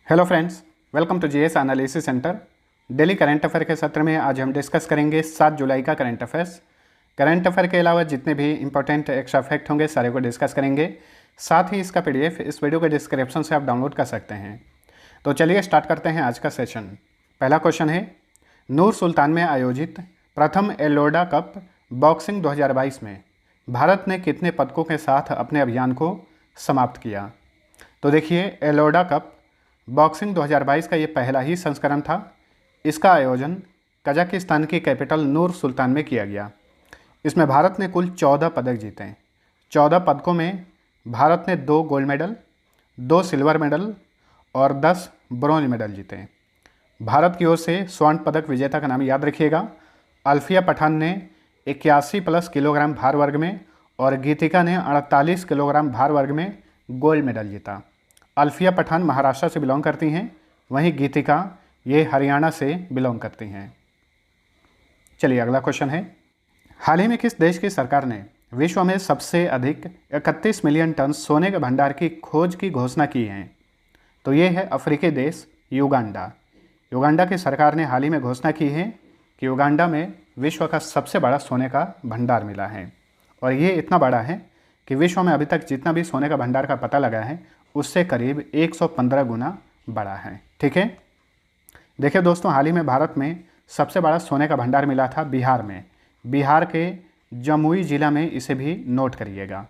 Hello friends, welcome to GS analysis centre. Daily current affair के सत्र में आज हम डिस्कस करेंगे 7 जुलाई का करंट अफेयर्स। करंट अफेयर के अलावा जितने भी इंपॉर्टेंट एक्स्ट्रा फैक्ट होंगे सारे को डिस्कस करेंगे। साथ ही इसका पीडीएफ इस वीडियो के डिस्क्रिप्शन से आप डाउनलोड कर सकते हैं। तो चलिए स्टार्ट करते हैं आज का सेशन। पहला क्वेश्चन है, नूर सुल्तान में आयोजित प्रथम एलोडा कप बॉक्सिंग 2022 में भारत ने कितने पदकों के साथ अपने अभियान को समाप्त किया? तो देखिए, एलोडा कप बॉक्सिंग 2022 का ये पहला ही संस्करण था। इसका आयोजन कजाकिस्तान की कैपिटल नूर सुल्तान में किया गया। इसमें भारत ने कुल 14 पदक जीते। 14 पदकों में भारत ने 2 गोल्ड मेडल, 2 सिल्वर मेडल और 10 ब्रॉन्ज मेडल जीते। भारत की ओर से स्वर्ण पदक विजेता का नाम याद रखिएगा, अल्फिया पठान ने 81+ किलोग्राम भार वर्ग में और गीतिका ने 48 किलोग्राम भार वर्ग में गोल्ड मेडल जीता। अल्फिया पठान महाराष्ट्र से बिलोंग करती हैं, वहीं गीतिका ये हरियाणा से बिलोंग करती हैं। चलिए अगला क्वेश्चन है, हाल ही में किस देश की सरकार ने विश्व में सबसे अधिक 31 मिलियन टन सोने के भंडार की खोज की घोषणा की है? तो ये है अफ्रीकी देश युगांडा। युगांडा की सरकार ने हाल ही में घोषणा की है कि युगांडा में विश्व का सबसे बड़ा सोने का भंडार मिला है, और ये इतना बड़ा है कि विश्व में अभी तक जितना भी सोने का भंडार का पता लगा है उससे करीब 115 गुना बड़ा है। ठीक है, देखिए दोस्तों, हाल ही में भारत में सबसे बड़ा सोने का भंडार मिला था बिहार में। बिहार के जमुई जिला में, इसे भी नोट करिएगा।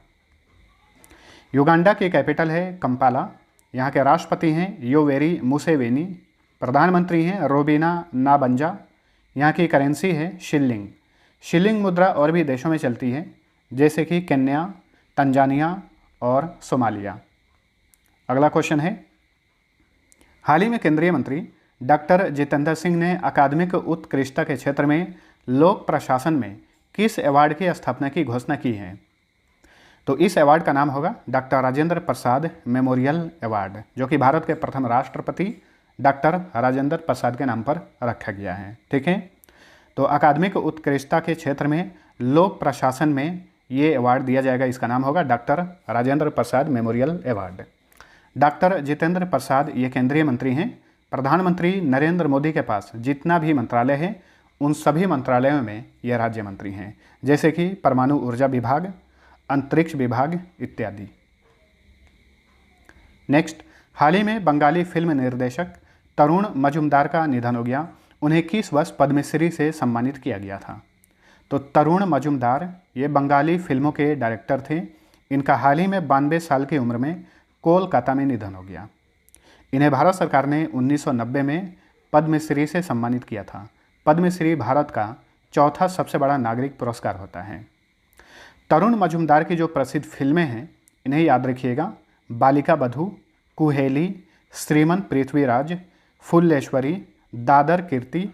युगांडा की कैपिटल है कंपाला। यहाँ के राष्ट्रपति हैं योवेरी मुसेवेनी। प्रधानमंत्री हैं रोबिना नाबंजा। यहाँ की करेंसी है शिलिंग। शिलिंग मुद्रा और भी देशों में चलती है, जैसे कि केन्या, तंजानिया और सोमालिया। अगला क्वेश्चन है, हाल ही में केंद्रीय मंत्री डॉक्टर जितेंद्र सिंह ने अकादमिक उत्कृष्टता के क्षेत्र में लोक प्रशासन में किस अवार्ड की स्थापना की घोषणा की है? तो इस अवार्ड का नाम होगा doctor Rajendra Prasad memorial award, जो कि भारत के प्रथम राष्ट्रपति डॉक्टर राजेंद्र प्रसाद के नाम पर रखा गया है। ठीक है, तो अकादमिक उत्कृष्टता के क्षेत्र में लोक प्रशासन में ये अवार्ड दिया जाएगा। इसका नाम होगा doctor Rajendra Prasad memorial award. Doctor Jitendra Prasad ये केंद्रीय मंत्री हैं। प्रधानमंत्री नरेंद्र मोदी के पास जितना भी मंत्रालय है उन सभी मंत्रालयों में ये राज्य मंत्री हैं, जैसे कि परमाणु ऊर्जा विभाग, अंतरिक्ष विभाग इत्यादि। नेक्स्ट, हाल ही में बंगाली फिल्म निर्देशक तरुण मजूमदार का निधन हो गया। उन्हें किस वर्ष पद्मश्री से सम्मानित किया गया था? तो तरुण मजूमदार ये बंगाली फिल्मों के डायरेक्टर थे। इनका हाल ही में 92 साल की उम्र में कोलकाता में निधन हो गया। इन्हें भारत सरकार ने 1990 में पद्मश्री से सम्मानित किया था। पद्मश्री भारत का चौथा सबसे बड़ा नागरिक पुरस्कार होता है। तरुण मजूमदार की जो प्रसिद्ध फिल्में हैं इन्हें याद रखिएगा, बालिका बधू, कुहेली, श्रीमंत पृथ्वीराज, फुल्लेश्वरी, दादर कीर्ति,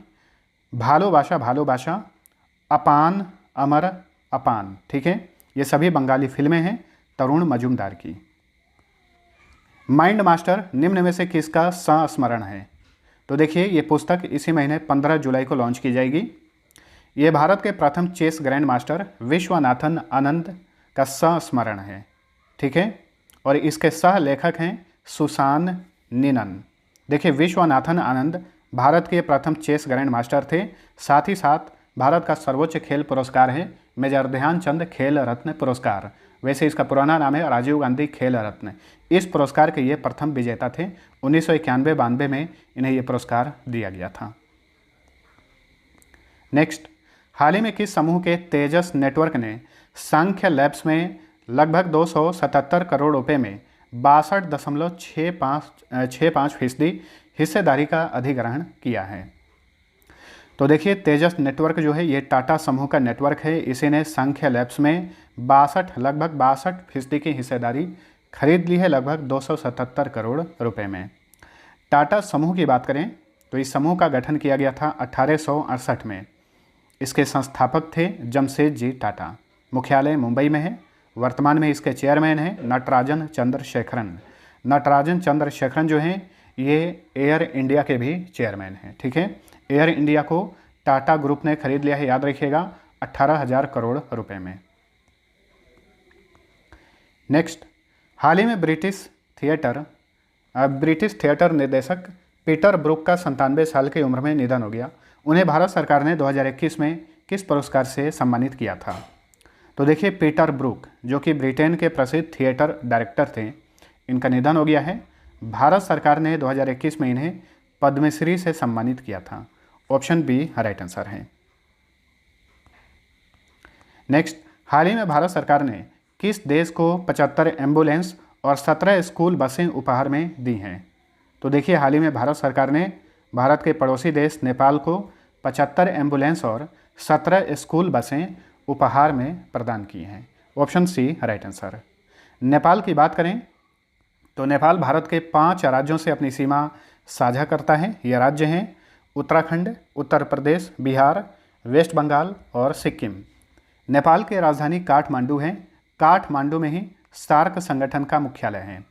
भालोबाशा भालोबाशा, अपान अमर अपान। ठीक है, ये सभी बंगाली फिल्में हैं तरुण मजूमदार की। माइंड मास्टर निम्न में से किसका संस्मरण है? तो देखिए, ये पुस्तक इसी महीने 15 जुलाई को लॉन्च की जाएगी। ये भारत के प्रथम chess grand master Viswanathan Anand का संस्मरण है। ठीक है, और इसके सह लेखक हैं सुसान निनन। देखिए, विश्वनाथन आनंद भारत के प्रथम चेस ग्रैंड मास्टर थे। साथ ही साथ भारत का सर्वोच्च खेल पुरस्कार है मेजर ध्यानचंद खेल रत्न पुरस्कार। वैसे इसका पुराना नाम है राजीव गांधी खेल रत्न। इस पुरस्कार के ये प्रथम विजेता थे। 1991-92 में इन्हें ये पुरस्कार दिया गया था। नेक्स्ट, हाल ही में किस समूह के तेजस नेटवर्क ने सांख्य लैब्स में लगभग 277 करोड़ रुपए में 62.65% हिस्सेदारी का अधिग्रहण किया है? तो देखिए, तेजस नेटवर्क जो है ये टाटा समूह का नेटवर्क है। इसी ने सांख्य लैब्स में लगभग 62% की हिस्सेदारी खरीद ली है, लगभग 277 करोड़ रुपए में। टाटा समूह की बात करें तो इस समूह का गठन किया गया था 1868 में। इसके संस्थापक थे जमशेदजी टाटा। मुख्यालय मुंबई में है। वर्तमान में इसके चेयरमैन हैं नटराजन चंद्रशेखरन। नटराजन चंद्रशेखरन जो हैं ये एयर इंडिया के भी चेयरमैन हैं। ठीक है, एयर इंडिया को टाटा ग्रुप ने खरीद लिया है, याद रखिएगा, 18,000 करोड़ रुपए में। नेक्स्ट, हाल ही में ब्रिटिश थिएटर ब्रिटिश थिएटर निर्देशक पीटर ब्रूक का 97 साल की उम्र में निधन हो गया। उन्हें भारत सरकार ने 2021 में किस पुरस्कार से सम्मानित किया था? तो देखिए, पीटर ब्रूक जो कि ब्रिटेन के प्रसिद्ध थिएटर डायरेक्टर थे, इनका निधन हो गया है। भारत सरकार ने 2021 में इन्हें पद्मश्री से सम्मानित किया था। ऑप्शन बी राइट आंसर है। नेक्स्ट, हाल ही में भारत सरकार ने किस देश को 75 एम्बुलेंस और 17 स्कूल बसें उपहार में दी हैं? तो देखिए, हाल ही में भारत सरकार ने भारत के पड़ोसी देश नेपाल को 75 एम्बुलेंस और 17 स्कूल बसें उपहार में प्रदान की हैं। Option C right answer. Nepal की बात करें तो नेपाल भारत के 5 राज्यों से अपनी सीमा साझा करता है। ये राज्य हैं उत्तराखंड, उत्तर प्रदेश, बिहार, वेस्ट बंगाल और सिक्किम। नेपाल की राजधानी काठमांडू है। काठमांडू में ही सार्क संगठन का मुख्यालय है।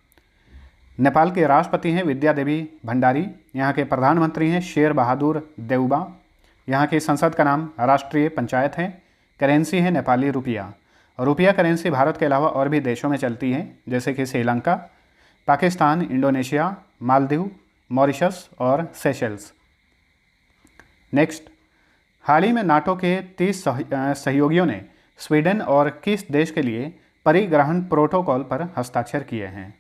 नेपाल के राष्ट्रपति हैं विद्या देवी भंडारी। यहाँ के प्रधानमंत्री हैं शेर बहादुर देउबा। यहाँ की संसद का नाम राष्ट्रीय पंचायत है। करेंसी है नेपाली रुपया। रुपया करेंसी भारत के अलावा और भी देशों में चलती है, जैसे कि श्रीलंका, पाकिस्तान, इंडोनेशिया, मालदीव, मॉरिशस और सेशेल्स। नेक्स्ट, हाल ही में नाटो के 30 सहयोगियों ने स्वीडन और किस देश के लिए परिग्रहण प्रोटोकॉल पर हस्ताक्षर किए हैं?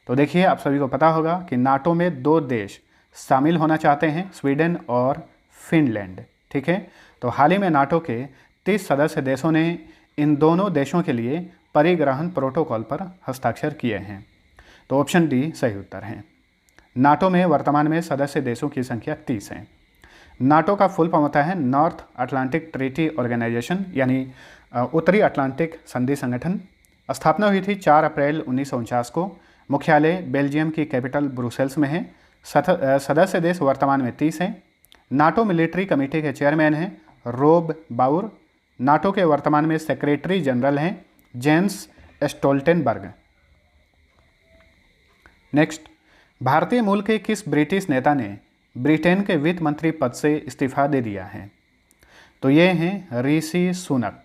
तो देखिए, आप सभी को पता होगा कि नाटो में 2 देश शामिल होना चाहते हैं, स्वीडन और फिनलैंड। ठीक है, तो हाल ही में नाटो के 30 सदस्य देशों ने इन दोनों देशों के लिए परिग्रहण प्रोटोकॉल पर हस्ताक्षर किए हैं। तो ऑप्शन डी सही उत्तर है। नाटो में वर्तमान में सदस्य देशों की संख्या 30 है। नाटो का फुल फॉर्म होता है नॉर्थ अटलांटिक ट्रीटी ऑर्गेनाइजेशन, यानी उत्तरी अटलांटिक संधि संगठन। स्थापना हुई थी 4 अप्रैल 1949 को। मुख्यालय बेल्जियम की कैपिटल ब्रुसेल्स में है। सदस्य देश वर्तमान में 30 हैं। नाटो मिलिट्री कमेटी के चेयरमैन हैं रोब बाउर। नाटो के वर्तमान में सेक्रेटरी जनरल हैं जेंस स्टोल्टेनबर्ग। नेक्स्ट, भारतीय मूल के किस ब्रिटिश नेता ने ब्रिटेन के वित्त मंत्री पद से इस्तीफा दे दिया है? तो ये हैं ऋषि सुनक,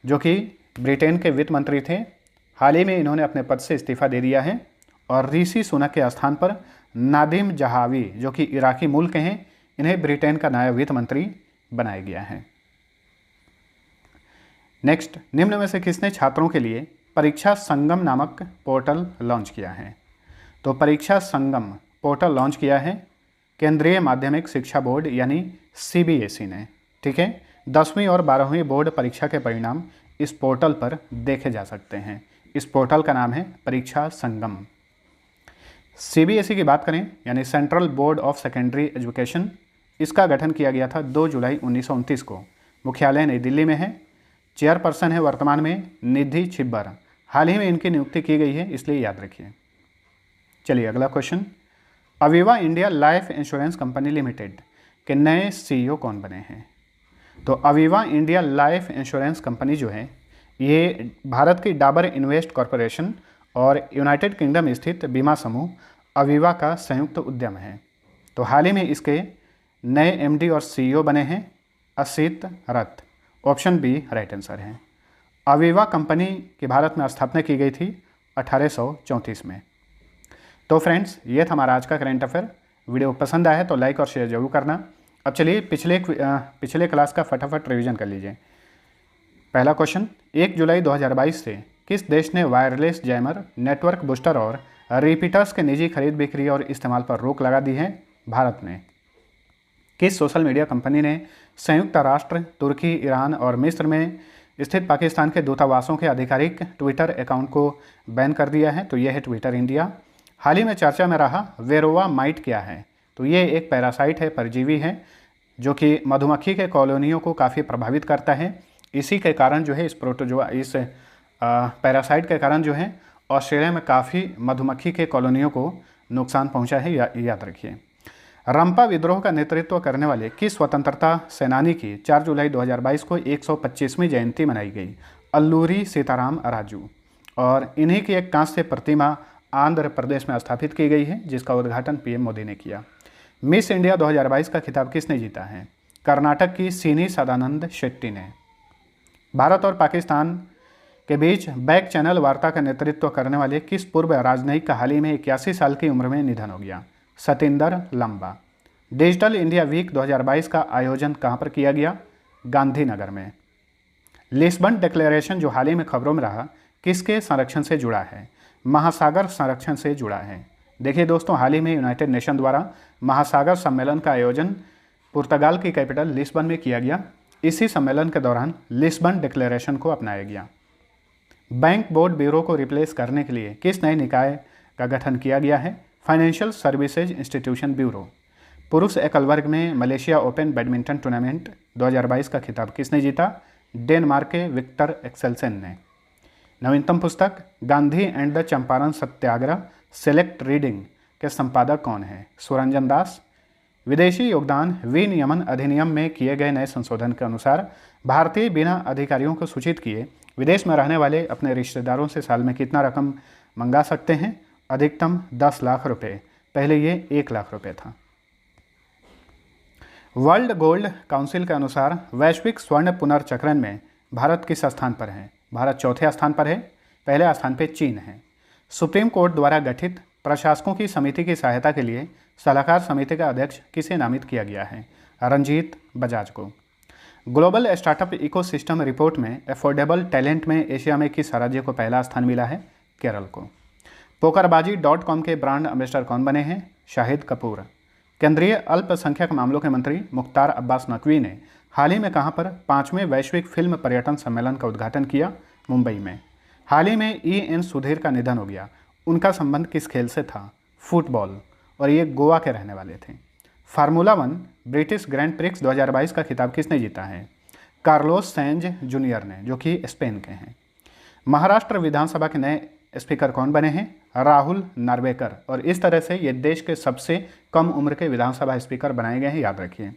जो कि ब्रिटेन के वित्त मंत्री थे। हाल ही में इन्होंने अपने पद से इस्तीफा दे दिया है और ऋषि सुनक के स्थान पर नादिम जहावी, जो कि इराकी मूल के हैं, इन्हें ब्रिटेन का नया वित्त मंत्री बनाया गया है। नेक्स्ट, निम्न में से किसने छात्रों के लिए परीक्षा संगम नामक पोर्टल लॉन्च किया है? तो परीक्षा संगम पोर्टल लॉन्च किया है केंद्रीय माध्यमिक शिक्षा बोर्ड यानी CBSE ने। ठीक है, 10वीं और 12वीं बोर्ड परीक्षा के परिणाम इस पोर्टल पर देखे जा सकते हैं। इस पोर्टल का नाम है परीक्षा संगम। CBSE की बात करें यानी central board of secondary education, इसका गठन किया गया था 2 जुलाई 1929 को। मुख्यालय नई दिल्ली में है। चेयरपर्सन है वर्तमान में निधि छिब्बर। हाल ही में इनकी नियुक्ति की गई है, इसलिए याद रखिए। चलिए अगला question, Aviva India life insurance company limited के नए CEO कौन बने हैं? तो Aviva India life insurance company जो है, ये भारत की डाबर इन्वेस्ट कॉरपोरेशन और यूनाइटेड किंगडम स्थित बीमा समूह अविवा का संयुक्त उद्यम है। तो हाल ही में इसके नए MD और CEO बने हैं असित रथ। ऑप्शन बी राइट आंसर है। अविवा कंपनी की भारत में स्थापना की गई थी 1834 में। तो फ्रेंड्स, ये था हमारा आज का करंट अफेयर। वीडियो पसंद आया है तो लाइक और शेयर जरूर करना। अब चलिए पिछले क्लास का फटाफट रिवीजन कर लीजिए। पहला क्वेश्चन, 1 जुलाई 2022 से किस देश ने वायरलेस जैमर, नेटवर्क बूस्टर और रिपीटर्स के निजी खरीद बिक्री और इस्तेमाल पर रोक लगा दी है? भारत ने। किस सोशल मीडिया कंपनी ने संयुक्त राष्ट्र, तुर्की, ईरान और मिस्र में स्थित पाकिस्तान के दूतावासों के आधिकारिक ट्विटर अकाउंट को बैन कर दिया है? तो यह है ट्विटर इंडिया। हाल ही में चर्चा में रहा वेरोवा माइट क्या है? तो ये एक पैरासाइट है, परजीवी है, जो कि मधुमक्खी के कॉलोनियों को काफ़ी प्रभावित करता है। इसी के कारण जो है इस पैरासाइट के कारण जो है ऑस्ट्रेलिया में काफ़ी मधुमक्खी के कॉलोनियों को नुकसान पहुंचा है, याद रखिए। रंपा विद्रोह का नेतृत्व करने वाले किस स्वतंत्रता सेनानी की 4 जुलाई 2022 को 125वीं जयंती मनाई गई? अल्लूरी सीताराम राजू। और इन्हीं की एक कांस्य प्रतिमा आंध्र प्रदेश में स्थापित की गई है, जिसका उद्घाटन PM मोदी ने किया। मिस इंडिया 2022 का खिताब किसने जीता है? कर्नाटक की सीनी सदानंद शेट्टी ने। भारत और पाकिस्तान के बीच बैक चैनल वार्ता का नेतृत्व करने वाले किस पूर्व राजनयिक का हाल ही में 81 साल की उम्र में निधन हो गया? सतिंदर लंबा। डिजिटल इंडिया वीक 2022 का आयोजन कहाँ पर किया गया? गांधीनगर में। लिस्बन डिक्लेरेशन जो हाल ही में खबरों में रहा, किसके संरक्षण से जुड़ा है? महासागर संरक्षण से जुड़ा है। देखिए दोस्तों, हाल ही में यूनाइटेड नेशन द्वारा महासागर सम्मेलन का आयोजन पुर्तगाल की कैपिटल लिस्बन में किया गया। इसी सम्मेलन के दौरान लिस्बन डिक्लेरेशन को अपनाया गया। बैंक बोर्ड ब्यूरो को रिप्लेस करने के लिए किस नए निकाय का गठन किया गया है? Financial services institution bureau. पुरुष एकल वर्ग में मलेशिया ओपन बैडमिंटन टूर्नामेंट 2022 का खिताब किसने जीता? डेनमार्क के विक्टर एक्सेल्सन ने। नवीनतम पुस्तक Gandhi and the Champaran Satyagraha select reading के संपादक कौन है? सुरंजन दास। विदेशी योगदान विनियमन अधिनियम में किए गए नए संशोधन के अनुसार भारतीय बिना अधिकारियों को सूचित किए विदेश में रहने वाले अपने रिश्तेदारों से साल में कितना रकम मंगा सकते हैं? अधिकतम 10 लाख रुपए। पहले ये 1 लाख रुपए था। वर्ल्ड गोल्ड काउंसिल के अनुसार वैश्विक स्वर्ण पुनर्चक्रण में भारत किस स्थान पर है? भारत चौथे स्थान पर है। पहले स्थान पर चीन है। सुप्रीम कोर्ट द्वारा गठित प्रशासकों की समिति की सहायता के लिए सलाहकार समिति का अध्यक्ष किसे नामित किया गया है? रंजीत बजाज को। ग्लोबल स्टार्टअप इकोसिस्टम रिपोर्ट में अफोर्डेबल टैलेंट में एशिया में किस राज्य को पहला स्थान मिला है? केरल को। पोकरबाजी.com के ब्रांड एम्बेसडर कौन बने हैं? शाहिद कपूर। केंद्रीय अल्पसंख्यक मामलों के मंत्री मुख्तार अब्बास नकवी ने हाल ही में कहां पर 5वें वैश्विक फिल्म पर्यटन सम्मेलन का उद्घाटन किया? मुंबई में। हाल ही में E.N. सुधीर का निधन हो गया। उनका संबंध किस खेल से था? फुटबॉल, और ये गोवा के रहने वाले थे। फार्मूला 1 ब्रिटिश ग्रैंड प्रिक्स 2022 का खिताब किसने जीता है? कार्लोस सैंज जूनियर ने, जो कि स्पेन के हैं। महाराष्ट्र विधानसभा के नए स्पीकर कौन बने हैं? राहुल नार्वेकर। और इस तरह से ये देश के सबसे कम उम्र के विधानसभा स्पीकर बनाए गए हैं, याद रखिए।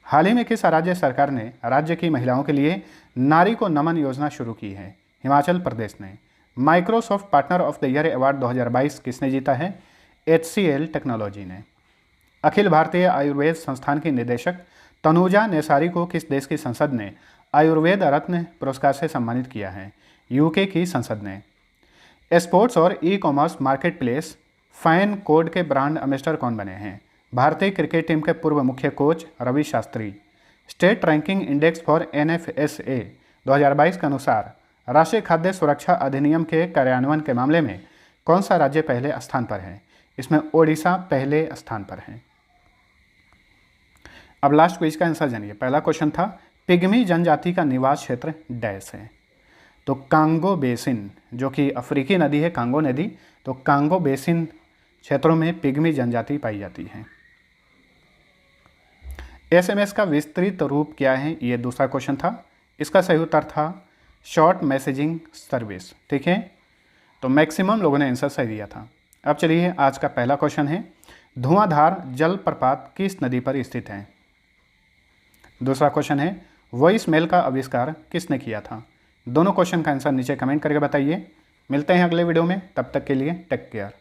हाल ही में किस राज्य सरकार ने राज्य की महिलाओं के लिए नारी को नमन योजना शुरू की है? हिमाचल प्रदेश ने। Microsoft partner of the year award 2022 किसने जीता है? HCL टेक्नोलॉजी ने। अखिल भारतीय आयुर्वेद संस्थान की निदेशक तनुजा नेसारी को किस देश की संसद ने आयुर्वेद रत्न पुरस्कार से सम्मानित किया है? UK की संसद ने। स्पोर्ट्स और e-commerce market place fan code के ब्रांड एम्बेसडर कौन बने हैं? भारतीय क्रिकेट टीम के पूर्व मुख्य coach Ravi Shastri. State ranking index for NFSA 2022 के अनुसार राष्ट्रीय खाद्य सुरक्षा अधिनियम के कार्यान्वयन के मामले में कौन सा राज्य पहले स्थान पर है? इसमें ओडिशा पहले स्थान पर है। अब लास्ट क्विज का आंसर जानिए। पहला क्वेश्चन था पिग्मी जनजाति का निवास क्षेत्र डैश है? तो कांगो बेसिन, जो कि अफ्रीकी नदी है कांगो नदी, तो कांगो बेसिन क्षेत्रों में पिग्मी जनजाति पाई जाती है। SMS का विस्तृत रूप क्या है? ये दूसरा क्वेश्चन था। इसका सही उत्तर था शॉर्ट मैसेजिंग सर्विस। ठीक है, तो मैक्सिमम लोगों ने आंसर सही दिया था। अब चलिए आज का पहला क्वेश्चन है, धुआंधार जलप्रपात किस नदी पर स्थित है? दूसरा क्वेश्चन है, वॉइस मेल का आविष्कार किसने किया था? दोनों क्वेश्चन का आंसर नीचे कमेंट करके बताइए। मिलते हैं अगले वीडियो में, तब तक के लिए टेक केयर।